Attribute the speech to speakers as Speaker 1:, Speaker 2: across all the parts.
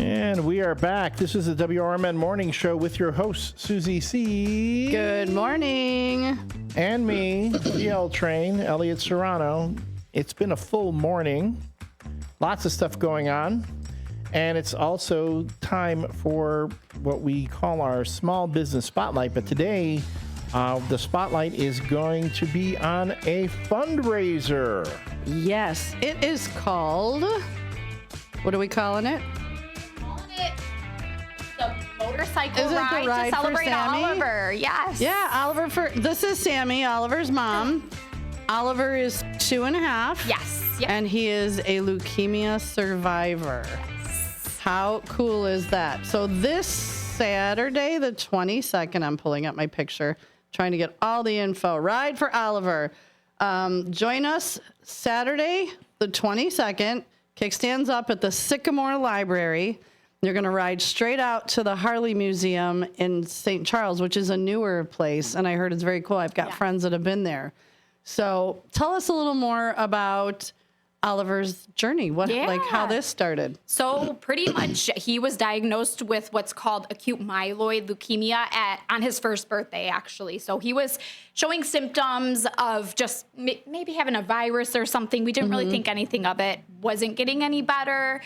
Speaker 1: And we are back. This is the WRMN Morning Show with your host, Susie C.
Speaker 2: Good morning.
Speaker 1: And me, the L Train, Elliot Serrano. It's been a full morning. Lots of stuff going on. And it's also time for what we call our Small Business Spotlight. But today, the spotlight is going to be on a fundraiser.
Speaker 2: Yes, it is called, what are we calling it?
Speaker 3: The motorcycle ride to celebrate Oliver. Yes.
Speaker 2: Yeah, Oliver this is Sammy, Oliver's mom. Oliver is 2.5.
Speaker 3: Yes. Yep.
Speaker 2: And he is a leukemia survivor. How cool is that? So this Saturday, the 22nd, I'm pulling up my picture, trying to get all the info. Ride for Oliver. Join us Saturday, the 22nd. Kickstands up at the Sycamore Library. You're going to ride straight out to the Harley Museum in St. Charles, which is a newer place, and I heard it's very cool. I've got friends that have been there. So tell us a little more about Oliver's journey, like how this started.
Speaker 3: So pretty much he was diagnosed with what's called acute myeloid leukemia on his first birthday, actually. So he was showing symptoms of just maybe having a virus or something. We didn't really think anything of it. Wasn't getting any better.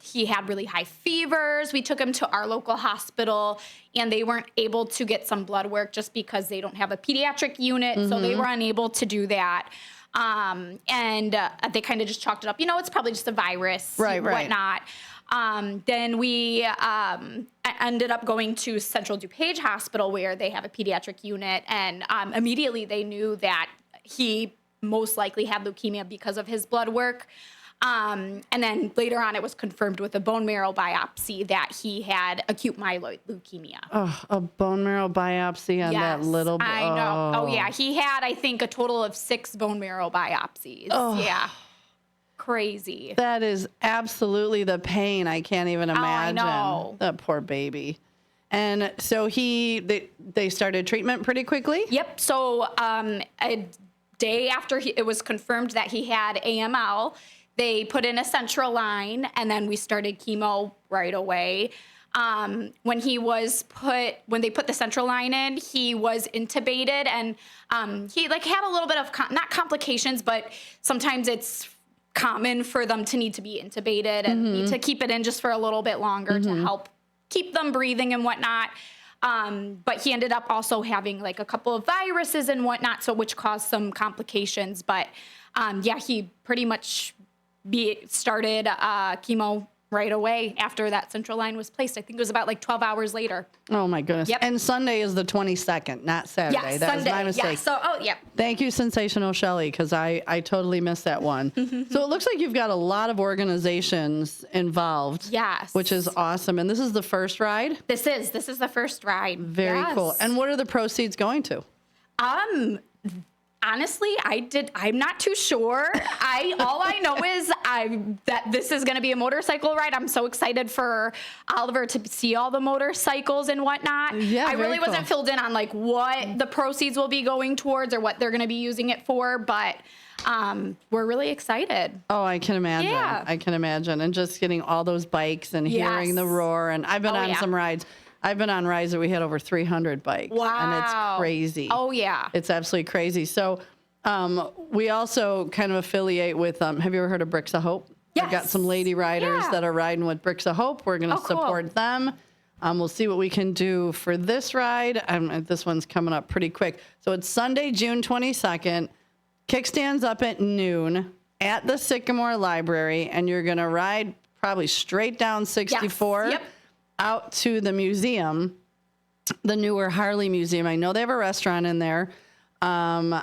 Speaker 3: He had really high fevers. We took him to our local hospital, and they weren't able to get some blood work just because they don't have a pediatric unit. So they were unable to do that. And they kind of just chalked it up. It's probably just a virus, whatnot. Then we ended up going to Central DuPage Hospital, where they have a pediatric unit, and immediately they knew that he most likely had leukemia because of his blood work. And then later on, it was confirmed with a bone marrow biopsy that he had acute myeloid leukemia.
Speaker 2: Oh, a bone marrow biopsy on that little boy.
Speaker 3: I know. Oh, yeah. He had, I think, a total of 6 bone marrow biopsies. Oh. Yeah. Crazy.
Speaker 2: That is absolutely the pain. I can't even imagine.
Speaker 3: Oh, I know.
Speaker 2: That poor baby. And so they started treatment pretty quickly?
Speaker 3: Yep. So a day after it was confirmed that he had AML, they put in a central line, and then we started chemo right away. When they put the central line in, he was intubated, and he had a little bit of not complications, but sometimes it's common for them to need to be intubated and need to keep it in just for a little bit longer to help keep them breathing and whatnot. But he ended up also having a couple of viruses and whatnot, which caused some complications. But he pretty much started chemo right away after that central line was placed. I think it was about 12 hours later.
Speaker 2: Oh, my goodness.
Speaker 3: Yep.
Speaker 2: And Sunday is the 22nd, not Saturday.
Speaker 3: Yeah,
Speaker 2: that
Speaker 3: Sunday.
Speaker 2: was my mistake.
Speaker 3: Yeah.
Speaker 2: Thank you, Sensational Shelley, because I totally missed that one. So it looks like you've got a lot of organizations involved.
Speaker 3: Yes.
Speaker 2: Which is awesome. And this is the first ride?
Speaker 3: This is the first ride.
Speaker 2: Very cool. And what are the proceeds going to?
Speaker 3: Honestly, I'm not too sure. All I know is that this is going to be a motorcycle ride. I'm so excited for Oliver to see all the motorcycles and whatnot.
Speaker 2: Yeah,
Speaker 3: I really wasn't filled in on what the proceeds will be going towards or what they're going to be using it for, but we're really excited.
Speaker 2: Oh, I can imagine.
Speaker 3: Yeah.
Speaker 2: I can imagine. And just getting all those bikes and hearing the roar. And I've been on some rides. I've been on rides that we had over 300 bikes.
Speaker 3: Wow.
Speaker 2: And it's crazy.
Speaker 3: Oh, yeah.
Speaker 2: It's absolutely crazy. So we also kind of affiliate with, have you ever heard of Bricks of Hope?
Speaker 3: Yes.
Speaker 2: We've got some lady riders that are riding with Bricks of Hope. We're going to support them. We'll see what we can do for this ride. This one's coming up pretty quick. So it's Sunday, June 22nd. Kickstands up at noon at the Sycamore Library, and you're going to ride probably straight down 64.
Speaker 3: Yes. Yep.
Speaker 2: Out to the museum, the newer Harley Museum. I know they have a restaurant in there. I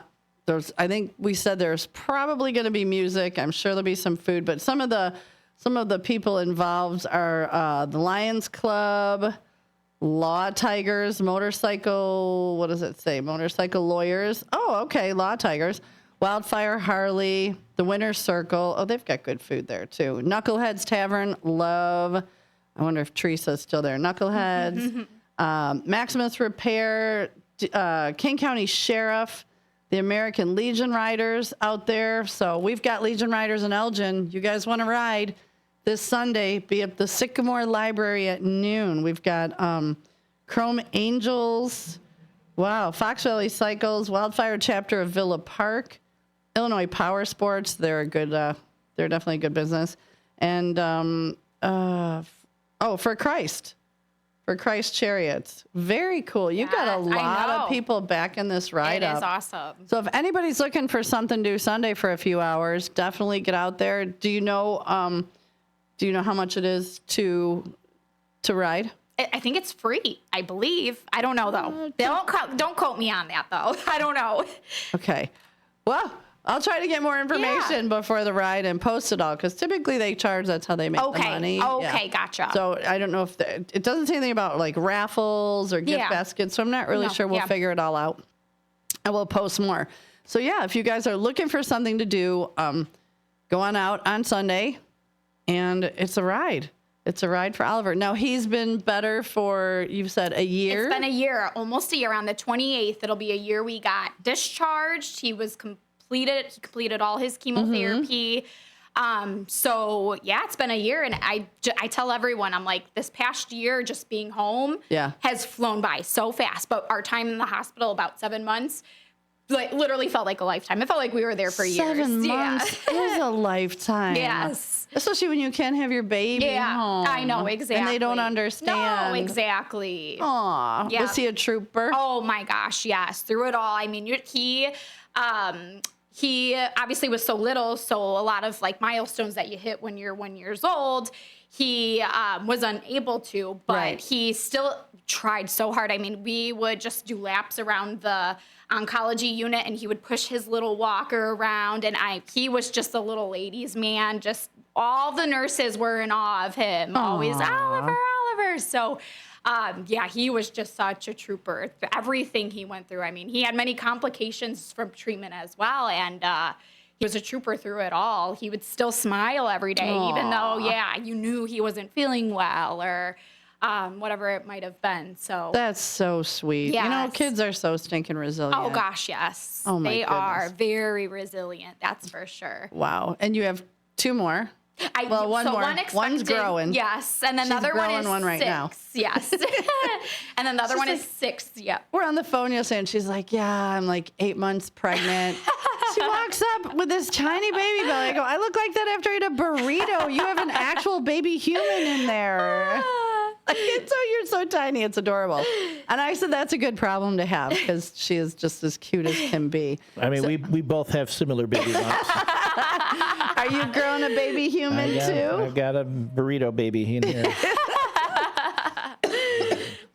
Speaker 2: think we said there's probably going to be music. I'm sure there'll be some food, but some of the people involved are the Lions Club, Law Tigers, motorcycle. What does it say? Motorcycle lawyers. Oh, okay, Law Tigers, Wildfire Harley, the Winner's Circle. Oh, they've got good food there too. Knuckleheads Tavern, Love. I wonder if Teresa's still there. Knuckleheads, Maximus Repair, King County Sheriff, the American Legion Riders out there. So we've got Legion Riders in Elgin. You guys want to ride? this Sunday, be at the Sycamore Library at noon. We've got Chrome Angels, Fox Valley Cycles, Wildfire Chapter of Villa Park, Illinois Power Sports. They're a good, they're definitely a good business. And For Christ Chariots. Very cool. You've got a lot of people backing this ride up.
Speaker 3: It is awesome.
Speaker 2: So if anybody's looking for something to do Sunday for a few hours, definitely get out there. Do you know how much it is to ride?
Speaker 3: I think it's free, I believe. I don't know, though. Don't quote me on that, though. I don't know.
Speaker 2: Okay. Well, I'll try to get more information before the ride and post it all, because typically they charge. That's how they make the money.
Speaker 3: Okay, gotcha.
Speaker 2: So I don't know if it doesn't say anything about like raffles or gift baskets, so I'm not really sure. We'll figure it all out, and we'll post more. So yeah, if you guys are looking for something to do, go on out on Sunday, and it's a ride. It's a ride for Oliver. Now, he's been better for, you've said, a year?
Speaker 3: It's been a year, almost a year. On the 28th, it'll be a year we got discharged. He completed all his chemotherapy. So, yeah, it's been a year. And I tell everyone, I'm like, this past year, just being home has flown by so fast. But our time in the hospital, about 7 months, like literally felt like a lifetime. It felt like we were there for years.
Speaker 2: 7 months is a lifetime.
Speaker 3: Yes.
Speaker 2: Especially when you can't have your baby home.
Speaker 3: I know, exactly.
Speaker 2: And they don't understand.
Speaker 3: No, exactly.
Speaker 2: Aw. Yeah. Was he a trooper?
Speaker 3: Oh my gosh, yes. Through it all. I mean, he obviously was so little, so a lot of like milestones that you hit when you're 1 year old, he was unable to, but he still tried so hard. I mean, we would just do laps around the oncology unit, and he would push his little walker around, and he was just a little ladies' man. Just all the nurses were in awe of him. Aww. Always, Oliver. So, he was just such a trooper. Everything he went through. I mean, he had many complications from treatment as well, and he was a trooper through it all. He would still smile every day, even though, you knew he wasn't feeling well or whatever it might have been. So
Speaker 2: that's so sweet.
Speaker 3: Yes.
Speaker 2: You know, kids are so stinking resilient.
Speaker 3: Oh gosh, yes.
Speaker 2: Oh my
Speaker 3: They
Speaker 2: goodness.
Speaker 3: are very resilient. That's for sure.
Speaker 2: Wow. And you have 2 more. One more. One's growing.
Speaker 3: Yes. And then the other one is
Speaker 2: right
Speaker 3: 6.
Speaker 2: now.
Speaker 3: Yes. And then the other one is 6. Yep.
Speaker 2: We're on the phone yesterday, and she's like, I'm like 8 months pregnant. She walks up with this tiny baby belly. I go, I look like that after I ate a burrito. You have an actual baby human in there. You're so tiny. It's adorable. And I said, that's a good problem to have, because she is just as cute as can be.
Speaker 1: I mean, we both have similar baby bumps.
Speaker 2: Are you growing a baby human too?
Speaker 1: I've got a burrito baby in here.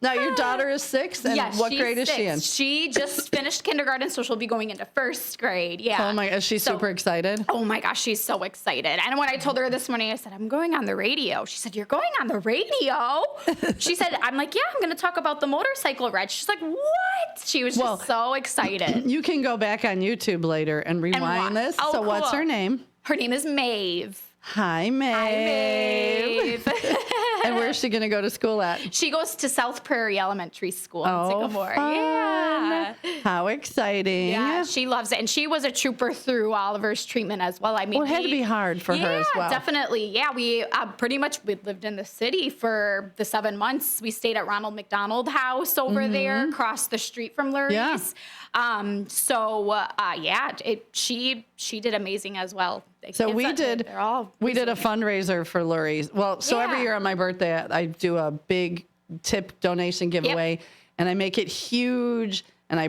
Speaker 2: Now, your daughter is 6, and what grade is she in?
Speaker 3: She just finished kindergarten, so she'll be going into 1st grade. Yeah.
Speaker 2: Oh my, is she super excited?
Speaker 3: Oh my gosh, she's so excited. And when I told her this morning, I said, I'm going on the radio. She said, you're going on the radio? She said, I'm like, yeah, I'm going to talk about the motorcycle ride. She's like, what? She was just so excited.
Speaker 2: You can go back on YouTube later and rewind this.
Speaker 3: Oh,
Speaker 2: so
Speaker 3: cool.
Speaker 2: What's her name?
Speaker 3: Her name is Maeve.
Speaker 2: Hi, Maeve. And where's she going to go to school at?
Speaker 3: She goes to South Prairie Elementary School in Sycamore.
Speaker 2: Fun.
Speaker 3: Yeah.
Speaker 2: How exciting.
Speaker 3: Yeah, she loves it. And she was a trooper through Oliver's treatment as well. I mean,
Speaker 2: it had to be hard for her as well.
Speaker 3: Yeah, definitely. Yeah, we we lived in the city for the 7 months. We stayed at Ronald McDonald House over there, across the street from Lurie's.
Speaker 2: Yeah.
Speaker 3: She did amazing as well.
Speaker 2: So we did a fundraiser for Lurie's. Well, so every year on my birthday, I do a big tip donation giveaway, and I make it huge. And I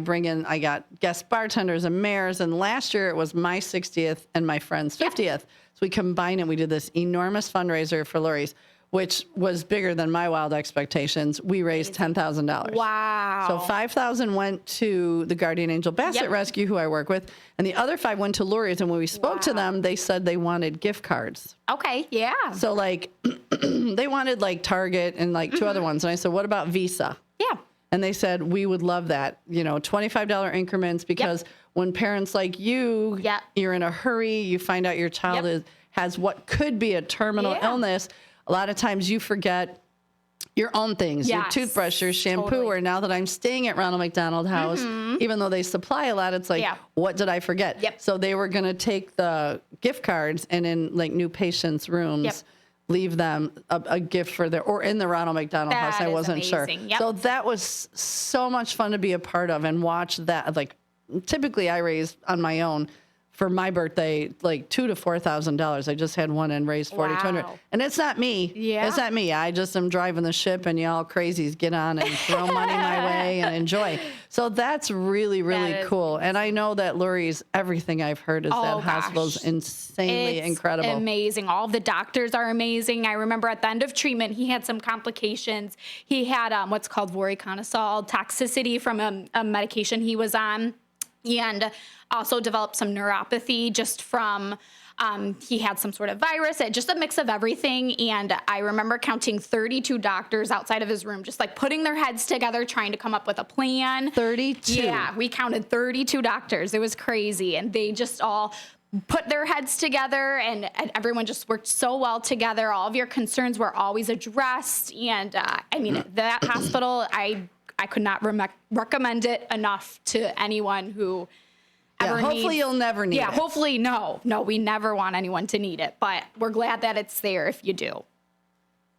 Speaker 2: got guest bartenders and mayors. And last year it was my 60th and my friend's 50th. So we combined it. We did this enormous fundraiser for Lurie's, which was bigger than my wild expectations. We raised $10,000.
Speaker 3: Wow.
Speaker 2: So $5,000 went to the Guardian Angel Basset Rescue, who I work with, and the other $5,000 went to Lurie's. And when we spoke to them, they said they wanted gift cards.
Speaker 3: Okay, yeah.
Speaker 2: So like they wanted like Target and like 2 other ones. And I said, what about Visa?
Speaker 3: Yeah.
Speaker 2: And they said, we would love that, $25 increments, because when parents like you, you're in a hurry, you find out your child has what could be a terminal illness. A lot of times you forget your own things, your toothbrush, your shampoo, or now that I'm staying at Ronald McDonald House, even though they supply a lot, it's like, what did I forget? So they were going to take the gift cards and in like new patients' rooms, leave them a gift for or in the Ronald McDonald House.
Speaker 3: That
Speaker 2: I
Speaker 3: is
Speaker 2: wasn't sure.
Speaker 3: amazing. Yep.
Speaker 2: So that was so much fun to be a part of and watch that. Like, typically I raise on my own for my birthday, like $2,000 to $4,000. I just had one and raised $4,200.
Speaker 3: Wow.
Speaker 2: And it's not me.
Speaker 3: Yeah.
Speaker 2: It's not me. I just am driving the ship, and y'all crazies get on and throw money my way and enjoy. So that's really, really
Speaker 3: That is
Speaker 2: cool. And I know that Lurie's, everything I've heard is
Speaker 3: Oh,
Speaker 2: that
Speaker 3: gosh.
Speaker 2: hospital's insanely
Speaker 3: It's
Speaker 2: incredible.
Speaker 3: amazing. All the doctors are amazing. I remember at the end of treatment, he had some complications. He had what's called voriconazole toxicity from a medication he was on, and also developed some neuropathy just from he had some sort of virus, just a mix of everything. And I remember counting 32 doctors outside of his room, just like putting their heads together, trying to come up with a plan.
Speaker 2: 32.
Speaker 3: Yeah, we counted 32 doctors. It was crazy. And they just all put their heads together, and everyone just worked so well together. All of your concerns were always addressed. And I mean, that hospital, I could not recommend it enough to anyone who ever
Speaker 2: hopefully
Speaker 3: needs.
Speaker 2: you'll never need it.
Speaker 3: Yeah, hopefully no, we never want anyone to need it, but we're glad that it's there if you do.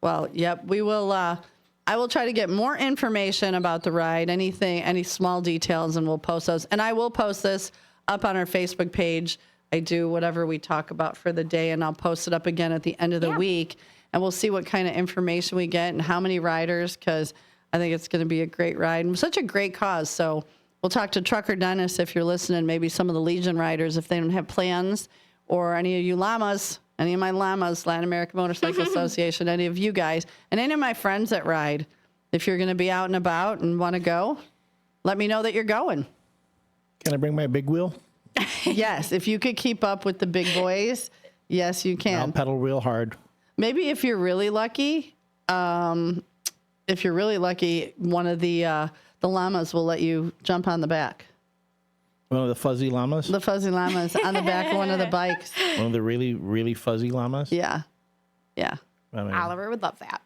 Speaker 2: Well, yep, we will. I will try to get more information about the ride, any small details, and we'll post those. And I will post this up on our Facebook page. I do whatever we talk about for the day, and I'll post it up again at the end of the week, and we'll see what kind of information we get and how many riders, because I think it's going to be a great ride and such a great cause. So we'll talk to Trucker Dennis if you're listening, maybe some of the Legion riders if they don't have plans, or any of you llamas, any of my llamas, Latin American Motorcycle Association, any of you guys, and any of my friends that ride. If you're going to be out and about and want to go, let me know that you're going.
Speaker 1: Can I bring my big wheel?
Speaker 2: Yes, if you could keep up with the big boys, yes, you
Speaker 1: I'll
Speaker 2: can.
Speaker 1: pedal real hard.
Speaker 2: Maybe if you're really lucky, one of the llamas will let you jump on the back.
Speaker 1: One of the fuzzy llamas?
Speaker 2: The fuzzy llamas on the back of one of the bikes.
Speaker 1: One of the really, really fuzzy llamas?
Speaker 2: Yeah. Yeah.
Speaker 1: I mean,
Speaker 3: Oliver would love that.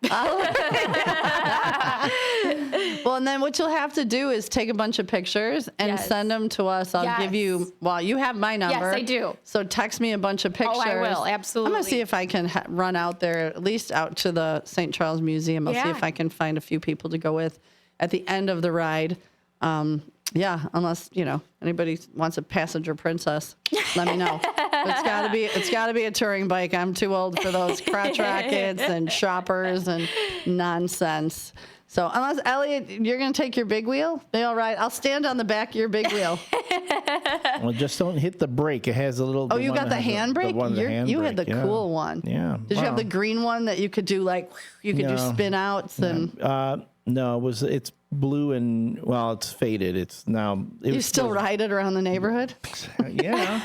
Speaker 2: Well, and then what you'll have to do is take a bunch of pictures and
Speaker 3: Yes.
Speaker 2: send them to us. I'll give you, well, you have my number.
Speaker 3: I do.
Speaker 2: So text me a bunch of pictures.
Speaker 3: Oh, I will,
Speaker 2: I'm
Speaker 3: absolutely.
Speaker 2: going to see if I can run out there, at least out to the St. Charles Museum. I'll see
Speaker 3: Yeah.
Speaker 2: if I can find a few people to go with at the end of the ride. Yeah, unless, anybody wants a passenger princess, let me know. It's gotta be a touring bike. I'm too old for those crotch rockets and shoppers and nonsense. So unless, Elliot, you're going to take your big wheel, be all right. I'll stand on the back of your big wheel.
Speaker 1: well, just don't hit the brake. It has a little.
Speaker 2: Oh, you got the handbrake? You had the cool one.
Speaker 1: Yeah.
Speaker 2: Did you have the green one that you could do you could do
Speaker 1: No.
Speaker 2: spin outs and
Speaker 1: No, it's blue and, well, it's faded. It's now.
Speaker 2: you still ride it around the neighborhood?
Speaker 1: Yeah.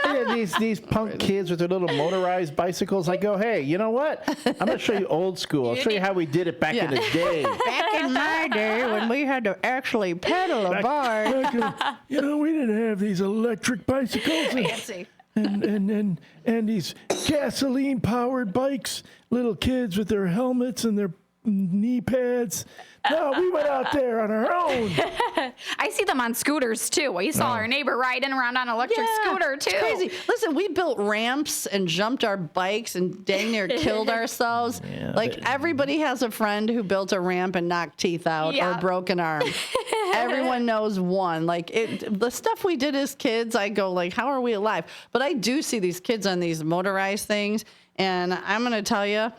Speaker 1: Yeah, these punk kids with their little motorized bicycles. I go, hey, you know what? I'm going to show you old school. I'll show you how we did it back in the day.
Speaker 2: Back in my day when we had to actually pedal a bar.
Speaker 1: We didn't have these electric bicycles.
Speaker 3: Fancy.
Speaker 1: And these gasoline powered bikes, little kids with their helmets and their knee pads. No, we went out there on our own.
Speaker 3: I see them on scooters too. We saw our neighbor riding around on an electric scooter too.
Speaker 2: It's crazy. Listen, we built ramps and jumped our bikes and dang near killed ourselves.
Speaker 1: Yeah,
Speaker 2: Everybody has a friend who built a ramp and knocked teeth out or
Speaker 3: Yeah.
Speaker 2: broke an arm. Everyone knows one. The stuff we did as kids, I go how are we alive? But I do see these kids on these motorized things, and I'm going to tell you,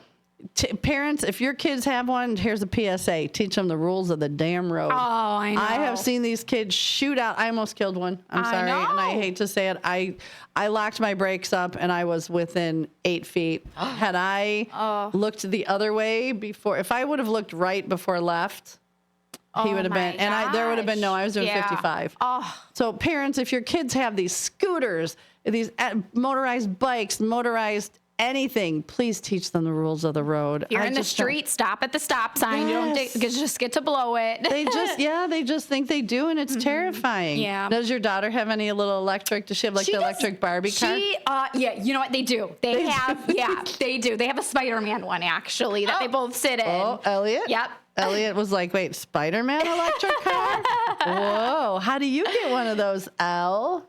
Speaker 2: parents, if your kids have one, here's a PSA. Teach them the rules of the damn road.
Speaker 3: Oh, I know.
Speaker 2: I have seen these kids shoot out. I almost killed one. I'm sorry. And I hate to say it. I locked my brakes up and I was within 8 feet. Had I looked the other way before, if I would have looked right before left, he would have been, and there would have been, I was doing 55.
Speaker 3: Oh.
Speaker 2: So parents, if your kids have these scooters, these motorized bikes, motorized anything, please teach them the rules of the road.
Speaker 3: If you're in the street, stop at the stop sign.
Speaker 2: Yes.
Speaker 3: You don't just get to blow it.
Speaker 2: They just think they do, and it's terrifying.
Speaker 3: Yeah.
Speaker 2: Does your daughter have any little electric? Does she have the electric Barbie car?
Speaker 3: Yeah, you know what they do? They do. They have a Spider-Man one actually that they both sit in.
Speaker 2: Oh, Elliot?
Speaker 3: Yep.
Speaker 2: Elliot was like, wait, Spider-Man electric car? Whoa. How do you get one of those, Elle?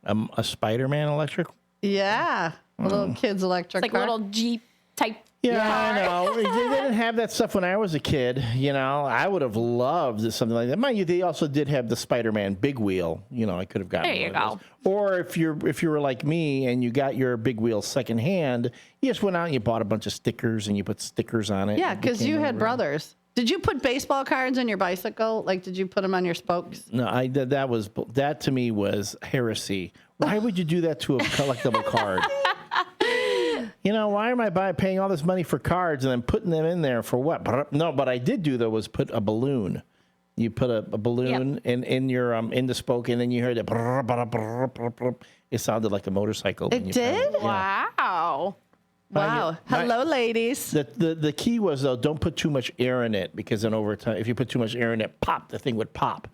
Speaker 1: A Spider-Man electric?
Speaker 2: Yeah. A little kid's electric
Speaker 3: It's like
Speaker 2: car.
Speaker 3: a little Jeep type
Speaker 1: Yeah, I know. They didn't have that stuff when I was a kid. I would have loved something like that. Mind you, they also did have the Spider-Man big wheel. I could have gotten.
Speaker 3: There you
Speaker 1: one of
Speaker 3: go.
Speaker 1: those. Or if you were like me and you got your big wheel secondhand, you just went out and you bought a bunch of stickers and you put stickers on it.
Speaker 2: Yeah, because you had brothers. Did you put baseball cards in your bicycle? Like, did you put them on your spokes?
Speaker 1: No, that to me was heresy. Why would you do that to a collectible card? Why am I paying all this money for cards and then putting them in there for what? No, what I did do though was put a balloon. You put a balloon in your in the spoke, and then you heard it. It sounded like a motorcycle.
Speaker 2: It did?
Speaker 3: Wow.
Speaker 2: Wow. Hello, ladies.
Speaker 1: The key was though, don't put too much air in it, because then over time, if you put too much air in it, the thing would pop.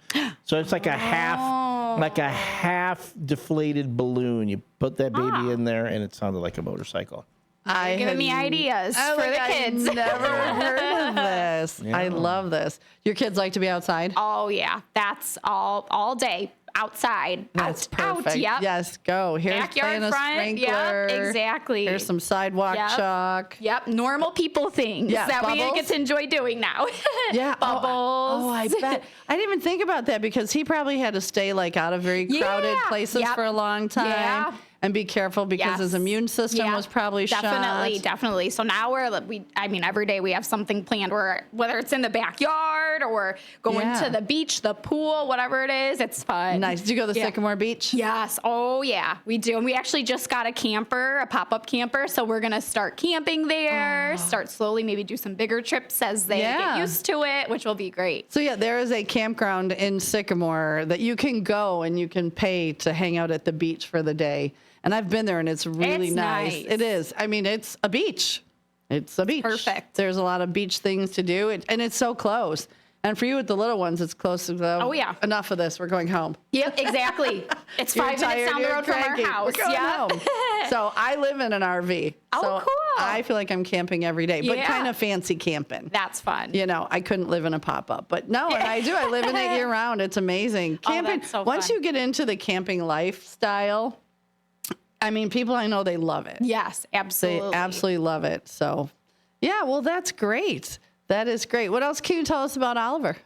Speaker 1: So it's like a half deflated balloon. You put that baby in there, and it sounded like a motorcycle.
Speaker 3: Giving me ideas for the kids.
Speaker 2: I've never heard of this.
Speaker 1: Yeah.
Speaker 2: I love this. Your kids like to be outside?
Speaker 3: Oh yeah, that's all day outside.
Speaker 2: That's
Speaker 3: out,
Speaker 2: perfect.
Speaker 3: Yep.
Speaker 2: Yes, go. Here's
Speaker 3: Backyard
Speaker 2: playing a
Speaker 3: front.
Speaker 2: sprinkler.
Speaker 3: Yep, exactly.
Speaker 2: Here's some sidewalk
Speaker 3: Yep.
Speaker 2: chalk.
Speaker 3: Yep, normal people things
Speaker 2: Yeah,
Speaker 3: that we
Speaker 2: bubbles.
Speaker 3: get to enjoy doing now.
Speaker 2: Yeah,
Speaker 3: bubbles.
Speaker 2: Oh, I bet. I didn't even think about that, because he probably had to stay out of very crowded
Speaker 3: Yeah.
Speaker 2: places
Speaker 3: Yep.
Speaker 2: for a long time.
Speaker 3: Yeah.
Speaker 2: And be careful, because his
Speaker 3: Yes.
Speaker 2: immune system
Speaker 3: Yeah.
Speaker 2: was probably
Speaker 3: Definitely. So now every day we have something planned, whether it's in the backyard or going
Speaker 2: Yeah.
Speaker 3: to the beach, the pool, whatever it is, it's fun.
Speaker 2: Nice. Did you go to the Sycamore Beach?
Speaker 3: Yes. Oh, yeah, we do. And we actually just got a pop-up camper. So we're going to start camping there, start slowly, maybe do some bigger trips as they
Speaker 2: Yeah.
Speaker 3: get used to it, which will be great.
Speaker 2: So yeah, there is a campground in Sycamore that you can go and you can pay to hang out at the beach for the day. And I've been there, and it's really
Speaker 3: It's nice.
Speaker 2: It is. I mean, it's a beach. It's a beach.
Speaker 3: Perfect.
Speaker 2: There's a lot of beach things to do, and it's so close. And for you with the little ones, it's close to the.
Speaker 3: Oh, yeah.
Speaker 2: Enough of this. We're going home.
Speaker 3: Yep, exactly. It's
Speaker 2: You're
Speaker 3: 5 minutes
Speaker 2: tired,
Speaker 3: down the
Speaker 2: you're
Speaker 3: road from our
Speaker 2: cranky.
Speaker 3: house.
Speaker 2: We're going
Speaker 3: Yep.
Speaker 2: home. So I live in an RV.
Speaker 3: Oh,
Speaker 2: so
Speaker 3: cool.
Speaker 2: I feel like I'm camping every day, but
Speaker 3: Yeah.
Speaker 2: kind of fancy camping.
Speaker 3: That's fun.
Speaker 2: I couldn't live in a pop-up, but no, and I do. I live in it year round. It's amazing. Camping.
Speaker 3: that's so
Speaker 2: Once
Speaker 3: fun.
Speaker 2: you get into the camping lifestyle, I mean, people I know, they love it.
Speaker 3: Yes, absolutely.
Speaker 2: They absolutely love it. So, yeah, well, that's great. That is great. What else can you tell us about Oliver?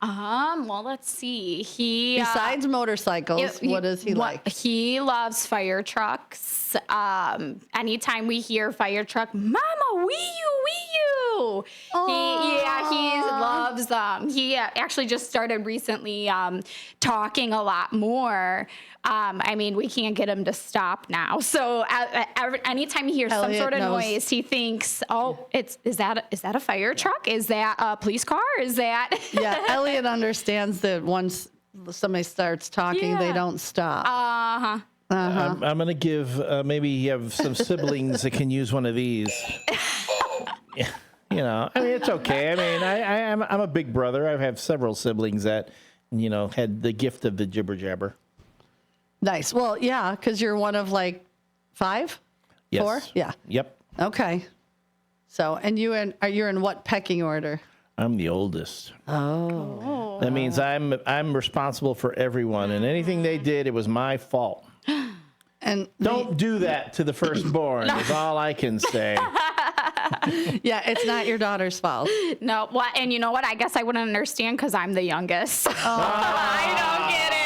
Speaker 3: Well, let's see. He
Speaker 2: Besides motorcycles, what does he like?
Speaker 3: He loves fire trucks. Anytime we hear fire truck, Mama, wee you. He loves them. He actually just started recently talking a lot more. I mean, we can't get him to stop now. So anytime he hears some
Speaker 2: Elliot
Speaker 3: sort of
Speaker 2: knows.
Speaker 3: noise, he thinks, "Oh, is that a fire truck? Is that a police car? Is that?"
Speaker 2: Yeah, Elliot understands that once somebody starts talking, they
Speaker 3: Yeah.
Speaker 2: don't stop.
Speaker 1: I'm going to give, maybe you have some siblings that can use one of these. Yeah, I mean, it's okay. I mean, I'm a big brother. I have several siblings that, had the gift of the jibber jabber.
Speaker 2: Nice. Well, yeah, because you're one of 5?
Speaker 1: Yes.
Speaker 2: 4? Yeah.
Speaker 1: Yep.
Speaker 2: Okay. So, and you're in what pecking order?
Speaker 1: I'm the oldest. Oh. That means I'm responsible for everyone, and anything they did, it was my fault.
Speaker 2: And
Speaker 1: Don't do that to the firstborn, is all I can say.
Speaker 2: yeah, it's not your daughter's fault.
Speaker 3: No, what? And you know what? I guess I wouldn't understand because I'm the youngest. I don't get it.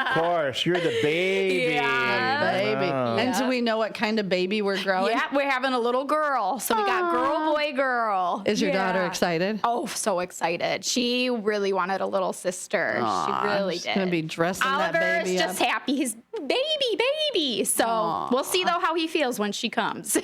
Speaker 1: Of course, you're the baby.
Speaker 3: Yeah.
Speaker 2: Baby. And do we know what kind of baby we're growing?
Speaker 3: Yeah, we're having a little girl. So we got girl, boy, girl.
Speaker 2: Is your daughter
Speaker 3: Yeah.
Speaker 2: excited?
Speaker 3: Oh, so excited. She really wanted a little sister. She really
Speaker 2: She's
Speaker 3: did.
Speaker 2: going to be dressing
Speaker 3: Oliver
Speaker 2: that baby
Speaker 3: is
Speaker 2: up.
Speaker 3: just happy. He's baby. So we'll see, though, how he feels when she comes.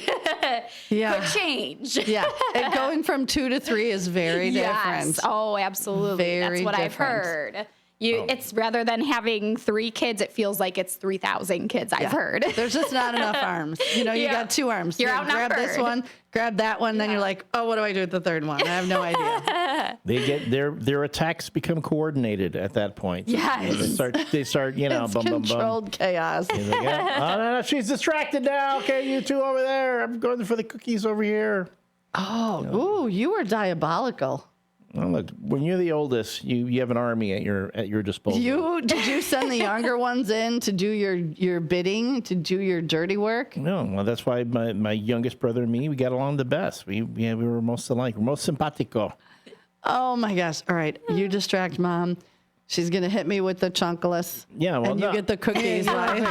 Speaker 2: Yeah.
Speaker 3: Could change.
Speaker 2: Yeah. And going from 2 to 3 is very different.
Speaker 3: Yes. Oh, absolutely.
Speaker 2: Very
Speaker 3: That's what
Speaker 2: different.
Speaker 3: I've heard. It's rather than having 3 kids, it feels like it's 3,000 kids. I've heard.
Speaker 2: There's just not enough arms. You
Speaker 3: Yeah.
Speaker 2: got 2 arms.
Speaker 3: You're
Speaker 2: grab this
Speaker 3: outnumbered.
Speaker 2: one, grab that one, then you're like, oh, what do I do with the third one? I have no idea.
Speaker 1: They get their attacks become coordinated at that point.
Speaker 3: Yes.
Speaker 1: They start,
Speaker 2: It's
Speaker 1: bum bum bum.
Speaker 2: controlled chaos.
Speaker 1: He's like, yeah. Oh no, she's distracted now. Okay, you two over there. I'm going for the cookies over here.
Speaker 2: Oh, ooh, you were diabolical.
Speaker 1: Well, look, when you're the oldest, you have an army at your disposal.
Speaker 2: Did you send the younger ones in to do your bidding, to do your dirty work?
Speaker 1: No, well, that's why my youngest brother and me, we got along the best. We were most alike. We're most simpatico.
Speaker 2: Oh my gosh! All right, you distract mom. She's gonna hit me with the chunkless.
Speaker 1: Yeah, well,
Speaker 2: and you get the cookies. Right?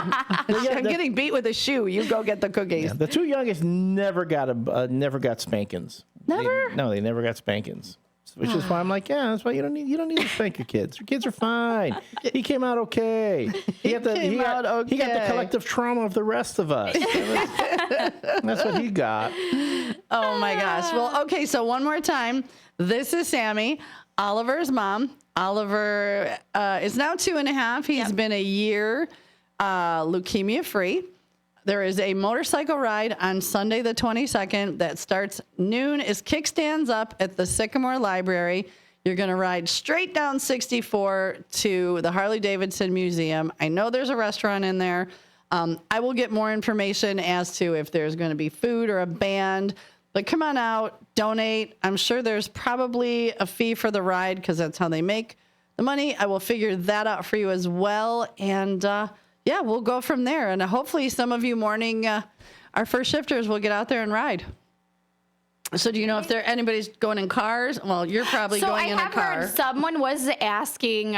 Speaker 2: I'm getting beat with a shoe. You go get the cookies.
Speaker 1: Yeah, the two youngest never got spankings.
Speaker 2: Never?
Speaker 1: They never got spankings. Which is why I'm like, yeah, that's why you don't need to spank your kids. Your kids are fine. He came out okay. He got the collective trauma of the rest of us. That's what he got.
Speaker 2: Oh my gosh. Well, okay. So one more time. This is Sammy, Oliver's mom. Oliver is now 2.5. He's been a year leukemia free. There is a motorcycle ride on Sunday the 22nd that starts noon. Is kickstands up at the Sycamore Library. You're going to ride straight down 64 to the Harley-Davidson Museum. I know there's a restaurant in there. I will get more information as to if there's going to be food or a band. But come on out, donate. I'm sure there's probably a fee for the ride because that's how they make the money. I will figure that out for you as well. And yeah, we'll go from there. And hopefully some of you our first shifters will get out there and ride. So do you know if anybody's going in cars? Well, you're probably going in a car.
Speaker 3: So I have heard someone was asking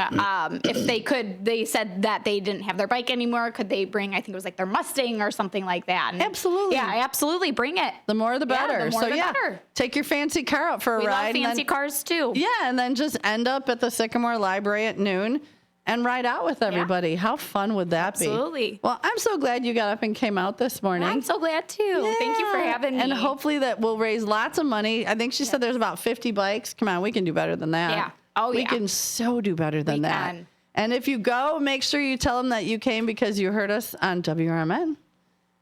Speaker 3: if they could, they said that they didn't have their bike anymore. Could they bring, I think it was like their Mustang or something like that. And
Speaker 2: absolutely.
Speaker 3: Yeah, absolutely. Bring it.
Speaker 2: The more the better.
Speaker 3: Yeah, the more the better.
Speaker 2: Take your fancy car out for a
Speaker 3: We
Speaker 2: ride.
Speaker 3: love fancy cars too.
Speaker 2: Yeah, and then just end up at the Sycamore Library at noon and ride out with everybody. Yeah. How fun would that be?
Speaker 3: Absolutely.
Speaker 2: Well, I'm so glad you got up and came out this morning.
Speaker 3: I'm so glad too.
Speaker 2: Yeah.
Speaker 3: Thank you for having me.
Speaker 2: And hopefully that will raise lots of money. I think she said there's about 50 bikes. Come on, we can do better than that.
Speaker 3: Yeah. Oh,
Speaker 2: we
Speaker 3: yeah.
Speaker 2: can so do better than that.
Speaker 3: Can.
Speaker 2: And if you go, make sure you tell them that you came because you heard us on WRMN.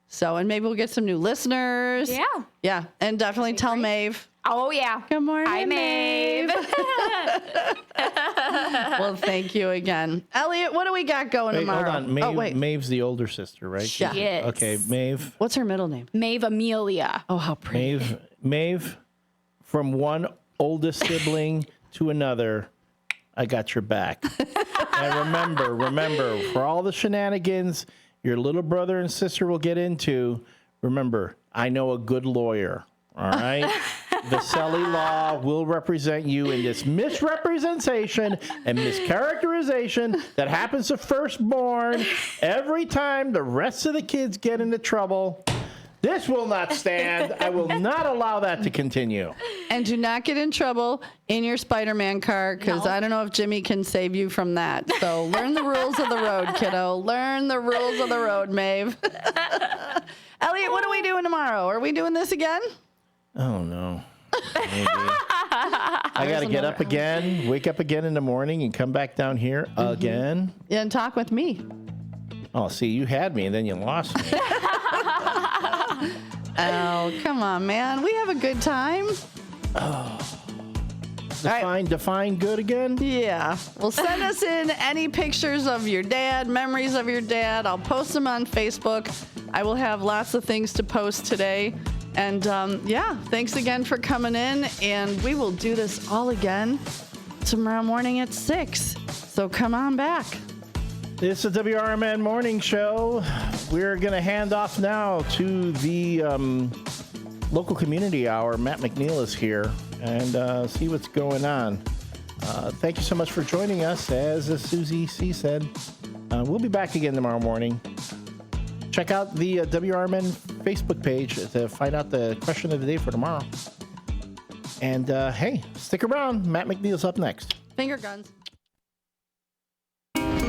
Speaker 2: So, and maybe we'll get some new listeners.
Speaker 3: Yeah.
Speaker 2: Yeah. And definitely tell Maeve.
Speaker 3: Oh, yeah.
Speaker 2: Good morning,
Speaker 3: Hi, Maeve.
Speaker 2: Well, thank you again. Elliot, what do we got going tomorrow?
Speaker 1: Hold on. Maeve,
Speaker 2: wait.
Speaker 1: Maeve's the older sister, right?
Speaker 2: She
Speaker 3: is.
Speaker 1: Okay, Maeve.
Speaker 2: What's her middle name?
Speaker 3: Maeve Amelia.
Speaker 2: Oh, how pretty.
Speaker 1: Maeve, from one oldest sibling to another, I got your back. And remember, for all the shenanigans your little brother and sister will get into, remember, I know a good lawyer, all right? Vasselli Law will represent you in this misrepresentation and mischaracterization that happens to firstborn every time the rest of the kids get into trouble. This will not stand. I will not allow that to continue.
Speaker 2: And do not get in trouble in your Spider-Man car, because I don't know if Jimmy can save you from that. So learn the rules of the road, kiddo. Learn the rules of the road, Maeve. Elliot, what are we doing tomorrow? Are we doing this again?
Speaker 1: Oh, no. Maybe. I got to get up again, wake up again in the morning, and come back down here again.
Speaker 2: Yeah, and talk with me.
Speaker 1: Oh, see, you had me, and then you lost me.
Speaker 2: Oh, come on, man. We have a good time.
Speaker 1: Define good again?
Speaker 2: Yeah. Well, send us in any pictures of your dad, memories of your dad. I'll post them on Facebook. I will have lots of things to post today. And yeah, thanks again for coming in. And we will do this all again tomorrow morning at 6. So come on back.
Speaker 1: It's the WRMN Morning Show. We're going to hand off now to the local community hour. Matt McNeil is here, and see what's going on. Thank you so much for joining us. As Susie C. said, we'll be back again tomorrow morning. Check out the WRMN Facebook page to find out the question of the day for tomorrow. And hey, stick around. Matt McNeil's up next.
Speaker 2: Finger guns.